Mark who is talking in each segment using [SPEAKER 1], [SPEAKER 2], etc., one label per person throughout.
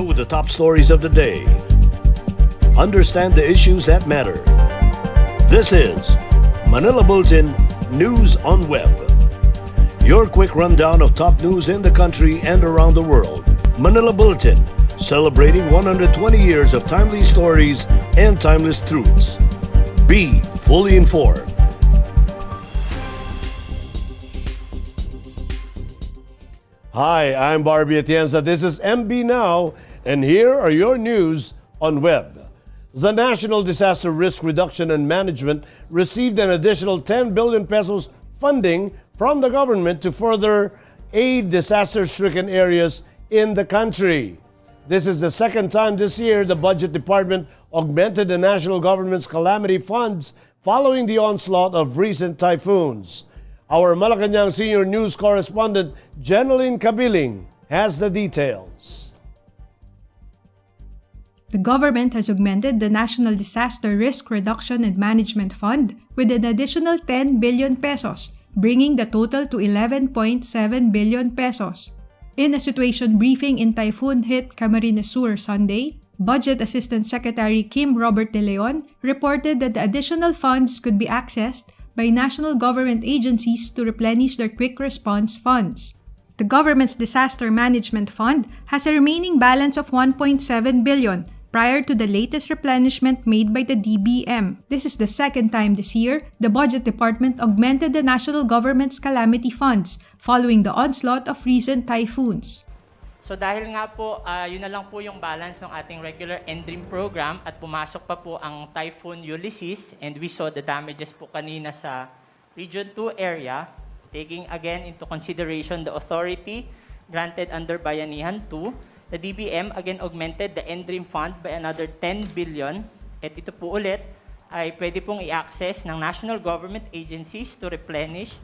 [SPEAKER 1] Know the top stories of the day. Understand the issues that matter. This is Manila Bulletin News on Web. Your quick rundown of top news in the country and around the world. Manila Bulletin, celebrating 120 years of timely stories and timeless truths. Be fully informed. Hi, I'm Barbie Atienza. This is MB Now, and here are your news on web. The National Disaster Risk Reduction and Management received an additional 10 billion pesos funding from the government to further aid disaster-stricken areas in the country. This is the second time this year the Budget Department augmented the national government's calamity funds following the onslaught of recent typhoons. Our Malacanang senior news correspondent, Jeneline Cabiling, has the details.
[SPEAKER 2] The government has augmented the National Disaster Risk Reduction and Management Fund with an additional 10 billion pesos, bringing the total to 11.7 billion pesos. In a situation briefing in typhoon-hit Camarines Sur Sunday, Budget Assistant Secretary Kim Robert De Leon reported that the additional funds could be accessed by national government agencies to replenish their quick response funds. The government's Disaster Management Fund has a remaining balance of 1.7 billion prior to the latest replenishment made by the DBM. This is the second time this year the Budget Department augmented the national government's calamity funds following the onslaught of recent typhoons.
[SPEAKER 3] So dahil nga po, yun na lang po yung balance ng ating regular NDRRRMC program at pumasok pa po ang Typhoon Ulysses and we saw the damages po kanina sa Region 2 area, taking again into consideration the authority granted under Bayanihan 2, the DBM again augmented the NDRRRMC fund by another 10 billion at ito po ulit ay pwede pong i-access ng national government agencies to replenish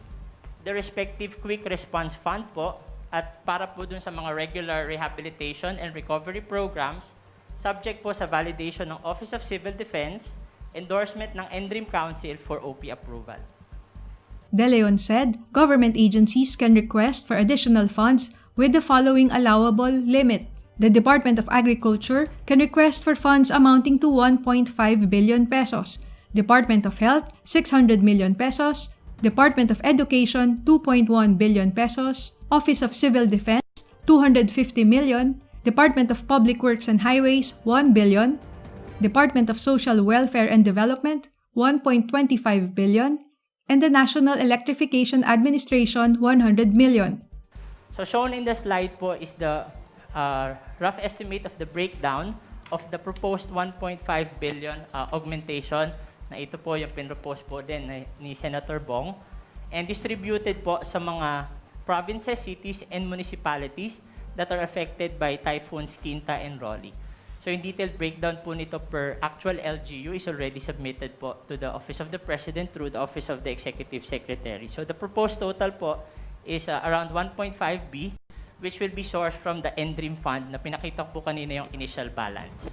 [SPEAKER 3] the respective quick response fund po at para po dun sa mga regular rehabilitation and recovery programs, subject po sa validation ng Office of Civil Defense, endorsement ng NDRRRMC Council for OP approval.
[SPEAKER 2] De Leon said government agencies can request for additional funds with the following allowable limit. The Department of Agriculture can request for funds amounting to 1.5 billion pesos, Department of Health 600 million pesos, Department of Education 2.1 billion pesos, Office of Civil Defense 250 million, Department of Public Works and Highways 1 billion, Department of Social Welfare and Development 1.25 billion, and the National Electrification Administration 100 million.
[SPEAKER 3] So shown in the slide po is the rough estimate of the breakdown of the proposed 1.5 billion augmentation na ito po yung pinropose po din ni Senator Bong and distributed po sa mga provinces, cities, and municipalities that are affected by Typhoons Quinta and Rolly. So yung detailed breakdown po nito per actual LGU is already submitted po to the Office of the President through the Office of the Executive Secretary. So the proposed total po is around 1.5 B, which will be sourced from the NDRRRMC fund na pinakita po kanina yung initial balance.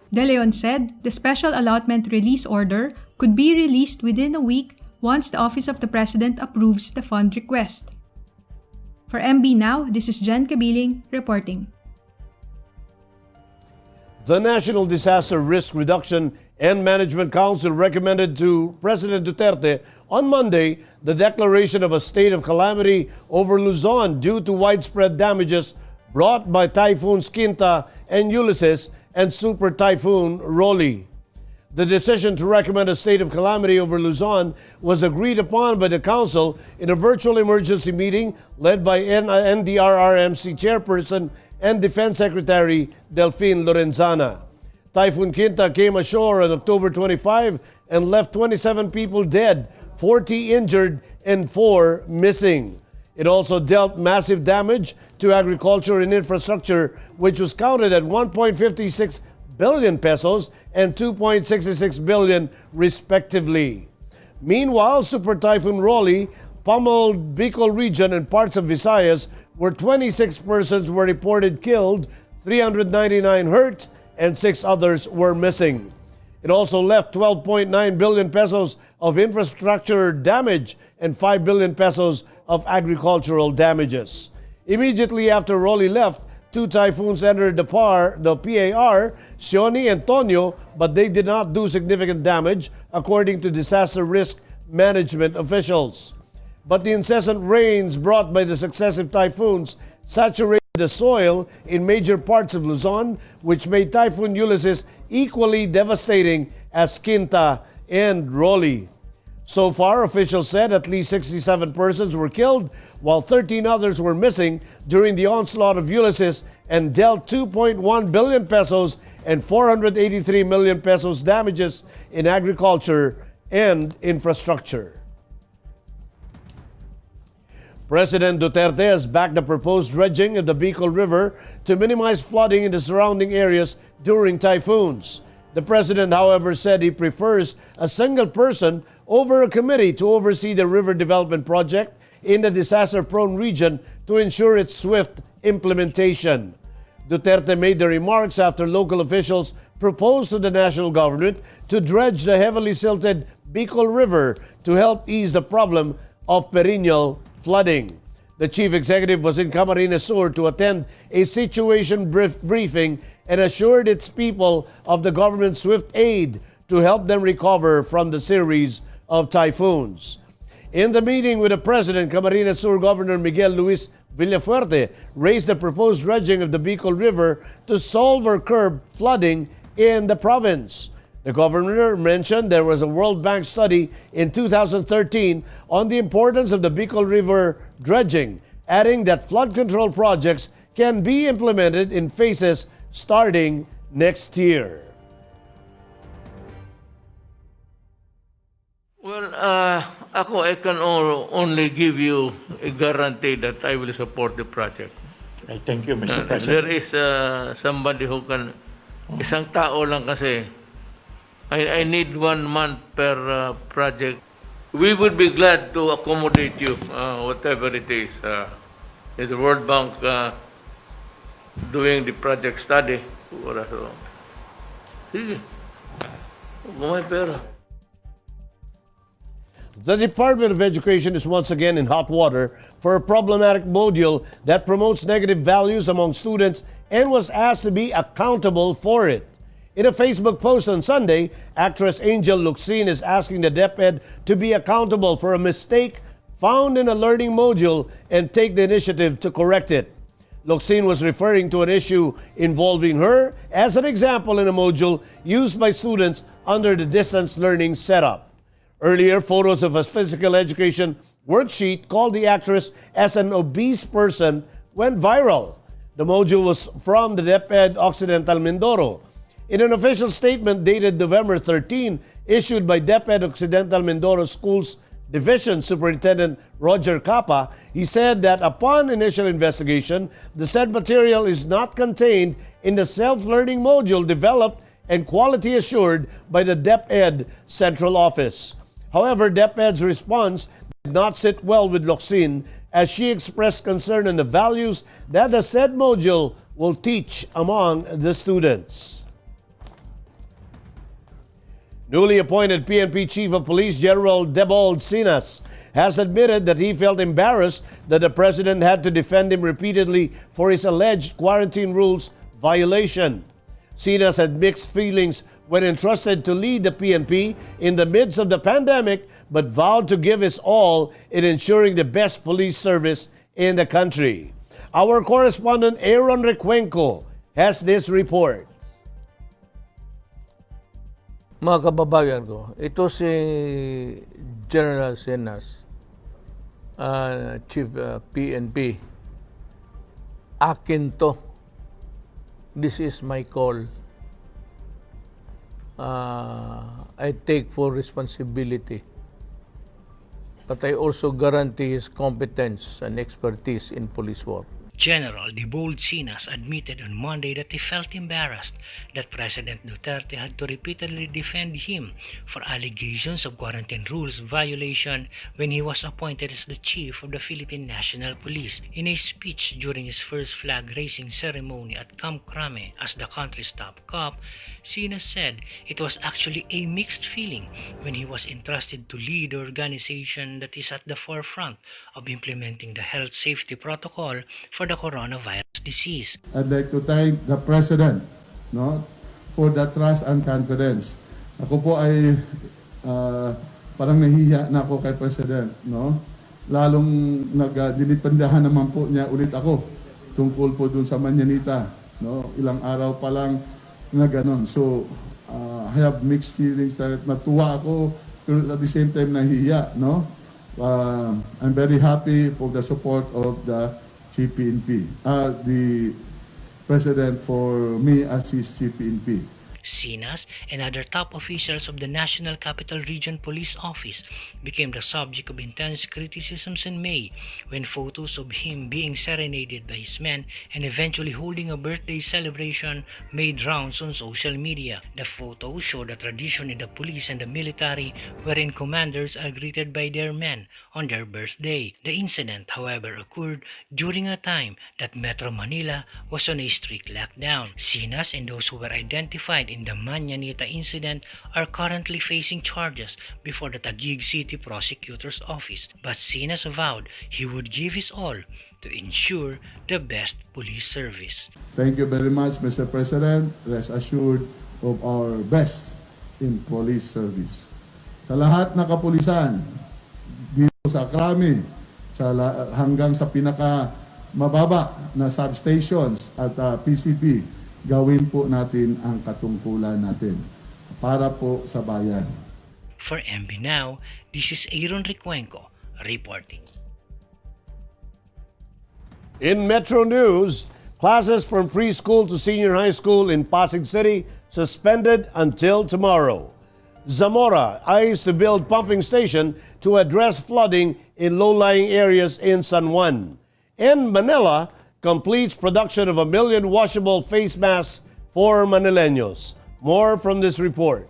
[SPEAKER 2] De Leon said the special allotment release order could be released within a week once the Office of the President approves the fund request. For MB Now, this is Jen Cabiling reporting.
[SPEAKER 1] The National Disaster Risk Reduction and Management Council recommended to President Duterte on Monday the declaration of a state of calamity over Luzon due to widespread damages brought by Typhoons Quinta and Ulysses and Super Typhoon Rolly. The decision to recommend a state of calamity over Luzon was agreed upon by the Council in a virtual emergency meeting led by NDRRRMC Chairperson and Defense Secretary Delphine Lorenzana. Typhoon Quinta came ashore on October 25 and left 27 people dead, 40 injured, and 4 missing. It also dealt massive damage to agriculture and infrastructure, which was counted at 1.56 billion pesos and 2.66 billion respectively. Meanwhile, Super Typhoon Rolly pummeled Bicol region and parts of Visayas, where 26 persons were reported killed, 399 hurt, and 6 others were missing. It also left 12.9 billion pesos of infrastructure damage and 5 billion pesos of agricultural damages. Immediately after Rolly left, Two typhoons entered the PAR, Sioni and Tonyo, but they did not do significant damage, according to disaster risk management officials. But the incessant rains brought by the successive typhoons saturated the soil in major parts of Luzon, which made Typhoon Ulysses equally devastating as Quinta and Rolly. So far, officials said at least 67 persons were killed, while 13 others were missing during the onslaught of Ulysses, and dealt 2.1 billion pesos and 483 million pesos damages in agriculture and infrastructure. President Duterte has backed the proposed dredging of the Bicol River to minimize flooding in the surrounding areas during typhoons. The president, however, said he prefers a single person over a committee to oversee the river development project in the disaster-prone region to ensure its swift implementation. Duterte made the remarks after local officials proposed to the national government to dredge the heavily silted Bicol River to help ease the problem of perennial flooding. The chief executive was in Camarines Sur to attend a situation briefing and assured its people of the government's swift aid to help them recover from the series of typhoons. In the meeting with the president, Camarines Sur Governor Miguel Luis Villafuerte raised the proposed dredging of the Bicol River to solve or curb flooding in the province. The governor mentioned there was a World Bank study in 2013 on the importance of the Bicol River dredging, adding that flood control projects can be implemented in phases starting next year.
[SPEAKER 4] Well, I can only give you a guarantee that I will support the project.
[SPEAKER 5] I thank you, Mr. President.
[SPEAKER 4] There is somebody who can, isang tao lang kasi, I need 1 month per project. We would be glad to accommodate you, whatever it is. The World Bank doing the project study. Sige, may pera.
[SPEAKER 1] The Department of Education is once again in hot water for a problematic module that promotes negative values among students and was asked to be accountable for it. In a Facebook post on Sunday, actress Angel Luxin is asking the Deped to be accountable for a mistake found in a learning module and take the initiative to correct it. Luxin was referring to an issue involving her as an example in a module used by students under the distance learning setup. Earlier, photos of a physical education worksheet called the actress as an obese person went viral. The module was from the Deped Occidental Mindoro. In an official statement dated November 13, issued by Deped Occidental Mindoro Schools Division Superintendent Roger Capa, he said that upon initial investigation, the said material is not contained in the self-learning module developed and quality assured by the Deped Central Office. However, Deped's response did not sit well with Luxin as she expressed concern on the values that the said module will teach among the students. Newly appointed PNP Chief of Police General Deped Sinas has admitted that he felt embarrassed that the president had to defend him repeatedly for his alleged quarantine rules violation. Sinas had mixed feelings when entrusted to lead the PNP in the midst of the pandemic, but vowed to give his all in ensuring the best police service in the country. Our correspondent Aaron Recuenco has this report.
[SPEAKER 4] Mga kababayan ko, ito si General Sinas, Chief PNP. Akin to. This is my call. I take full responsibility. But I also guarantee his competence and expertise in police work.
[SPEAKER 6] General Deped Sinas admitted on Monday that he felt embarrassed that President Duterte had to repeatedly defend him for allegations of quarantine rules violation when he was appointed as the chief of the Philippine National Police. In a speech during his first flag-raising ceremony at Camp Crame as the country's top cop, Sinas said it was actually a mixed feeling when he was entrusted to lead the organization that is at the forefront of implementing the health safety protocol for for the coronavirus disease.
[SPEAKER 7] I'd like to thank the President, no, for the trust and confidence. Ako po ay parang nahihiya na ako kay President, no? Lalong dinipendahan naman po niya ulit ako tungkol po dun sa mananita, no? Ilang araw pa lang na ganon. So, I have mixed feelings. Natuwa ako, pero at the same time nahihiya, no? I'm very happy for the support of the GPNP, the President for me as his GPNP.
[SPEAKER 6] Sinas and other top officials of the National Capital Region Police Office became the subject of intense criticisms in May when photos of him being serenaded by his men and eventually holding a birthday celebration made rounds on social media. The photos show the tradition in the police and the military wherein commanders are greeted by their men on their birthday. The incident, however, occurred during a time that Metro Manila was on a strict lockdown. Sinas and those who were identified in the Mananita incident are currently facing charges before the Taguig City Prosecutor's Office, but Sinas vowed he would give his all to ensure the best police service.
[SPEAKER 7] Thank you very much, Mr. President. Rest assured of our best in police service. Sa lahat na kapulisan, dito sa Krami, hanggang sa pinaka mababa na substations at PCP, gawin po natin ang katungkulan natin para po sa bayan.
[SPEAKER 6] For MB Now, this is Aaron Recuenco reporting.
[SPEAKER 1] In Metro News, classes from preschool to senior high school in Pasig City suspended until tomorrow. Zamora eyes to build pumping station to address flooding in low-lying areas in San Juan. And Manila completes production of 1 million washable face masks for Manilenos. More from this report.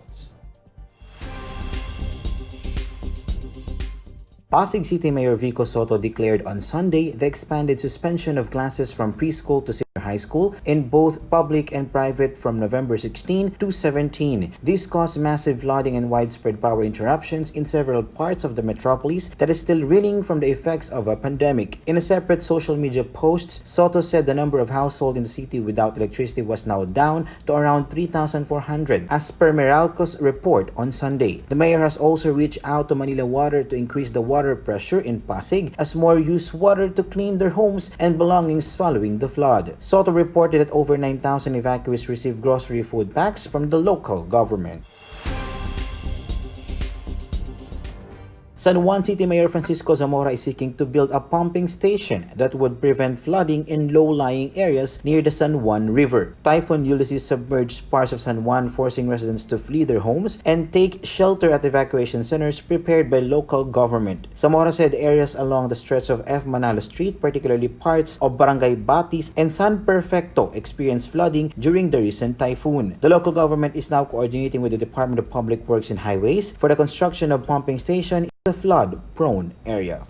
[SPEAKER 8] Pasig City Mayor Vico Soto declared on Sunday the expanded suspension of classes from preschool to senior high school in both public and private from November 16 to 17. This caused massive flooding and widespread power interruptions in several parts of the metropolis that is still reeling from the effects of a pandemic. In a separate social media post, Soto said the number of households in the city without electricity was now down to around 3,400 as per Meralco's report on Sunday. The mayor has also reached out to Manila Water to increase the water pressure in Pasig as more use water to clean their homes and belongings following the flood. Soto reported that over 9,000 evacuees received grocery food packs from the local government. San Juan City Mayor Francisco Zamora is seeking to build a pumping station that would prevent flooding in low-lying areas near the San Juan River. Typhoon Ulysses submerged parts of San Juan, forcing residents to flee their homes and take shelter at evacuation centers prepared by local government. Zamora said areas along the stretch of F. Manalo Street, particularly parts of Barangay Batis and San Perfecto, experienced flooding during the recent typhoon. The local government is now coordinating with the Department of Public Works and Highways for the construction of pumping station the flood-prone area.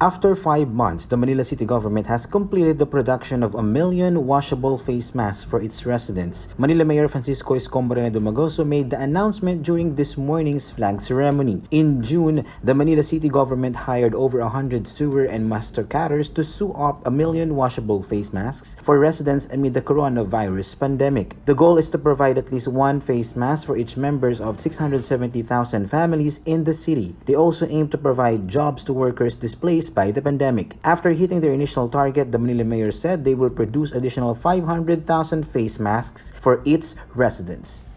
[SPEAKER 8] After 5 months, the Manila City government has completed the production of 1 million washable face masks for its residents. Manila Mayor Francisco Escombrone Dumagoso made the announcement during this morning's flag ceremony. In June, the Manila City government hired over 100 sewer and master cutters to sew up 1 million washable face masks for residents amid the coronavirus pandemic. The goal is to provide at least one face mask for each members of 670,000 families in the city. They also aim to provide jobs to workers displaced by the pandemic. After hitting their initial target, the Manila Mayor said they will produce additional 500,000 face masks for its residents.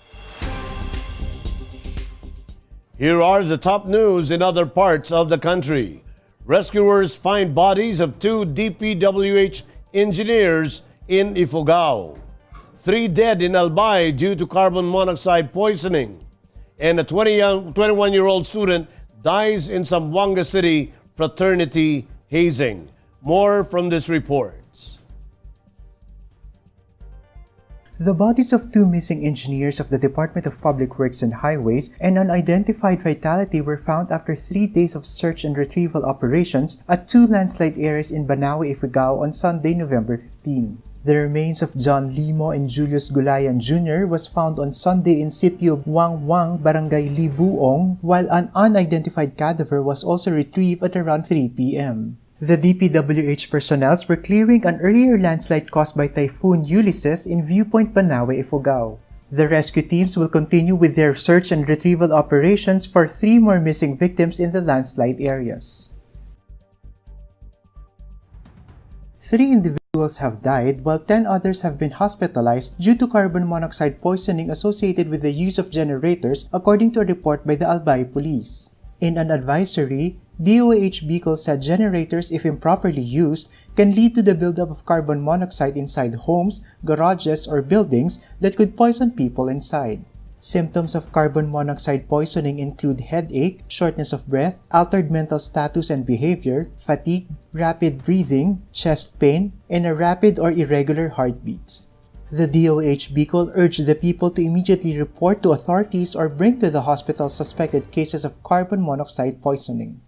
[SPEAKER 1] Here are the top news in other parts of the country. Rescuers find bodies of 2 DPWH engineers in Ifugao. 3 dead in Albay due to carbon monoxide poisoning. And a 21-year-old student dies in Zamboanga City fraternity hazing. More from this report.
[SPEAKER 9] The bodies of 2 missing engineers of the Department of Public Works and Highways and unidentified fatality were found after 3 days of search and retrieval operations at 2 landslide areas in Banawe, Ifugao on Sunday, November 15. The remains of John Limo and Julius Gulayan Jr. was found on Sunday in Sitio Wangwang, Barangay Libuong, while an unidentified cadaver was also retrieved at around 3 p.m. The DPWH personnel were clearing an earlier landslide caused by Typhoon Ulysses in Viewpoint Banawe, Ifugao. The rescue teams will continue with their search and retrieval operations for 3 more missing victims in the landslide areas. 3 individuals have died while 10 others have been hospitalized due to carbon monoxide poisoning associated with the use of generators, according to a report by the Albay Police. In an advisory, DOH Bicol said generators, if improperly used, can lead to the buildup of carbon monoxide inside homes, garages, or buildings that could poison people inside. Symptoms of carbon monoxide poisoning include headache, shortness of breath, altered mental status and behavior, fatigue, rapid breathing, chest pain, and a rapid or irregular heartbeat. The DOH Bicol urged the people to immediately report to authorities or bring to the hospital suspected cases of carbon monoxide poisoning.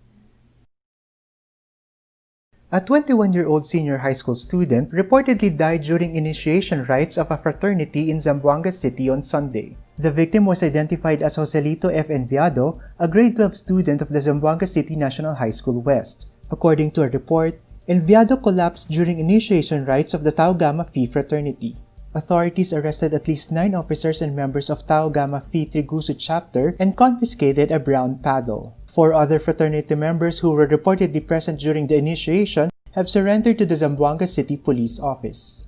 [SPEAKER 9] A 21-year-old senior high school student reportedly died during initiation rites of a fraternity in Zamboanga City on Sunday. The victim was identified as Joselito F. Enviado, a grade 12 student of the Zamboanga City National High School West. According to a report, Enviado collapsed during initiation rites of the Tau Gamma Phi fraternity. Authorities arrested at least 9 officers and members of Tau Gamma Phi Trigusu chapter and confiscated a brown paddle. 4 other fraternity members who were reportedly present during the initiation have surrendered to the Zamboanga City Police Office.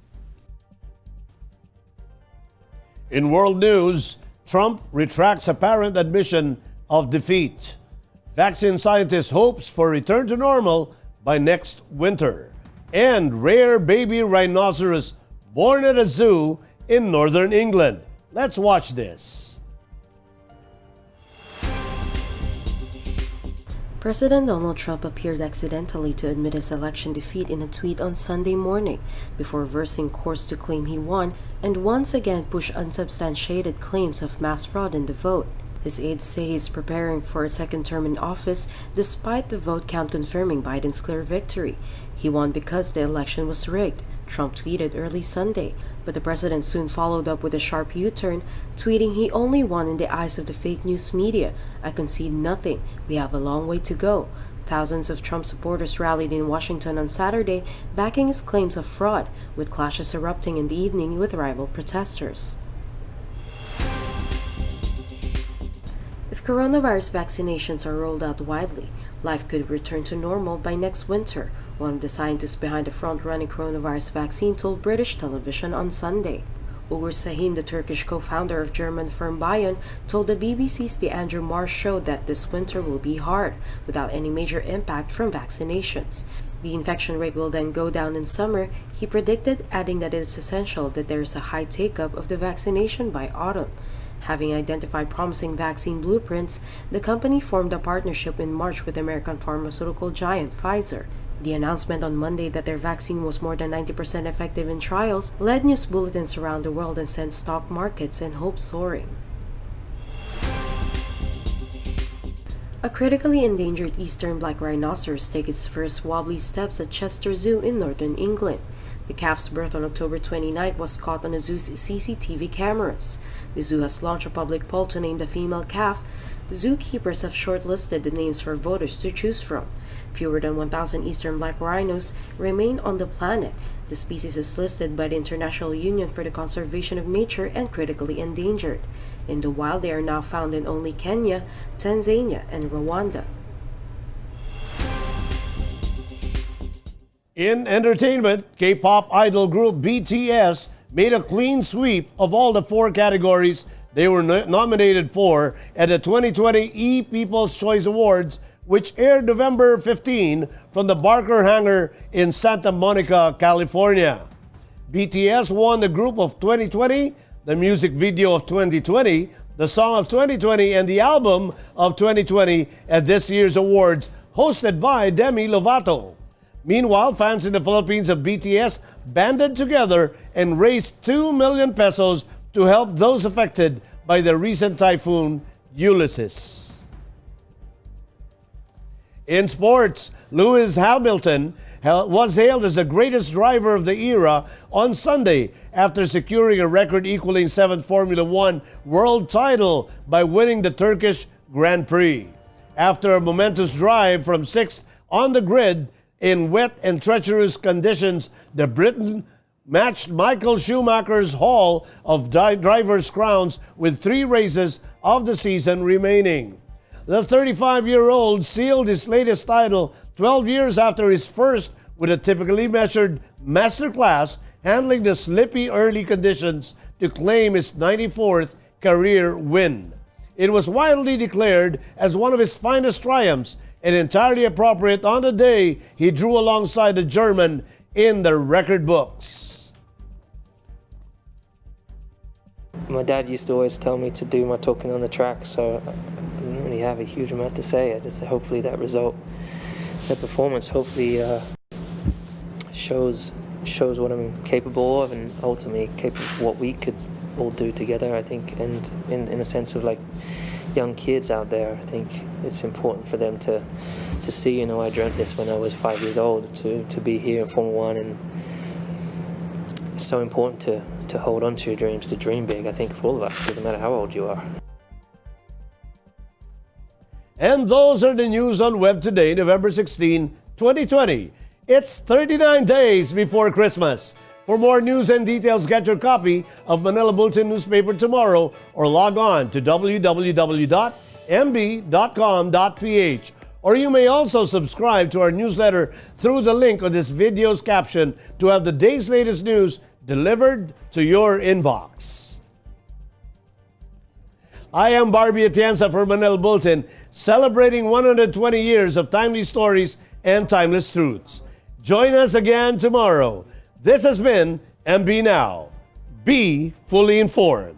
[SPEAKER 1] In world news, Trump retracts apparent admission of defeat. Vaccine scientist hopes for return to normal by next winter. And rare baby rhinoceros born at a zoo in northern England. Let's watch this.
[SPEAKER 10] President Donald Trump appeared accidentally to admit his election defeat in a tweet on Sunday morning before reversing course to claim he won and once again push unsubstantiated claims of mass fraud in the vote. His aides say he's preparing for a second term in office despite the vote count confirming Biden's clear victory. He won because the election was rigged, Trump tweeted early Sunday, but the president soon followed up with a sharp U-turn, tweeting he only won in the eyes of the fake news media. I concede nothing. We have a long way to go. Thousands of Trump supporters rallied in Washington on Saturday, backing his claims of fraud, with clashes erupting in the evening with rival protesters. If coronavirus vaccinations are rolled out widely, life could return to normal by next winter, one of the scientists behind the front-running coronavirus vaccine told British television on Sunday. Uğur Şahin, the Turkish co-founder of German firm Bayer, told the BBC's The Andrew Marr Show that this winter will be hard, without any major impact from vaccinations. The infection rate will then go down in summer, he predicted, adding that it is essential that there is a high take-up of the vaccination by autumn. Having identified promising vaccine blueprints, the company formed a partnership in March with American pharmaceutical giant Pfizer. The announcement on Monday that their vaccine was more than 90% effective in trials led news bulletins around the world and sent stock markets and hope soaring. A critically endangered eastern black rhinoceros takes its first wobbly steps at Chester Zoo in northern England. The calf's birth on October 29 was caught on the zoo's CCTV cameras. The zoo has launched a public poll to name the female calf. Zookeepers have shortlisted the names for voters to choose from. Fewer than 1,000 eastern black rhinos remain on the planet. The species is listed by the International Union for the Conservation of Nature and critically endangered. In the wild, they are now found in only Kenya, Tanzania, and Rwanda.
[SPEAKER 1] In entertainment, K-pop idol group BTS made a clean sweep of all the 4 categories they were nominated for at the 2020 People's Choice Awards, which aired November 15 from the Barker Hangar in Santa Monica, California. BTS won the group of 2020, the music video of 2020, the song of 2020, and the album of 2020 at this year's awards, hosted by Demi Lovato. Meanwhile, fans in the Philippines of BTS banded together and raised 2 million pesos to help those affected by the recent typhoon Ulysses. In sports, Lewis Hamilton was hailed as the greatest driver of the era on Sunday after securing a record equaling 7th Formula One world title by winning the Turkish Grand Prix. After a momentous drive from 6th on the grid in wet and treacherous conditions, the Briton matched Michael Schumacher's haul of drivers' crowns with 3 races of the season remaining. The 35-year-old sealed his latest title 12 years after his first with a typically measured masterclass, handling the slippy early conditions to claim his 94th career win. It was widely declared as one of his finest triumphs and entirely appropriate on the day he drew alongside the German in the record books.
[SPEAKER 11] My dad used to always tell me to do my talking on the track, so I didn't really have a huge amount to say. I just hopefully that result, that performance, hopefully shows what I'm capable of, and ultimately capable of what we could all do together, I think. And in a sense of like young kids out there, I think it's important for them to see, you know, I dreamt this when I was 5 years old, to be here in Formula One, and it's so important to hold on to your dreams, to dream big, I think, for all of us, doesn't matter how old you are.
[SPEAKER 1] And those are the news on Web today, November 16, 2020. It's 39 days before Christmas. For more news and details, get your copy of Manila Bulletin newspaper tomorrow or log on to www.mb.com.ph. Or you may also subscribe to our newsletter through the link on this video's caption to have the day's latest news delivered to your inbox. I am Barbie Atienza for Manila Bulletin, celebrating 120 years of timely stories and timeless truths. Join us again tomorrow. This has been MB Now. Be fully informed.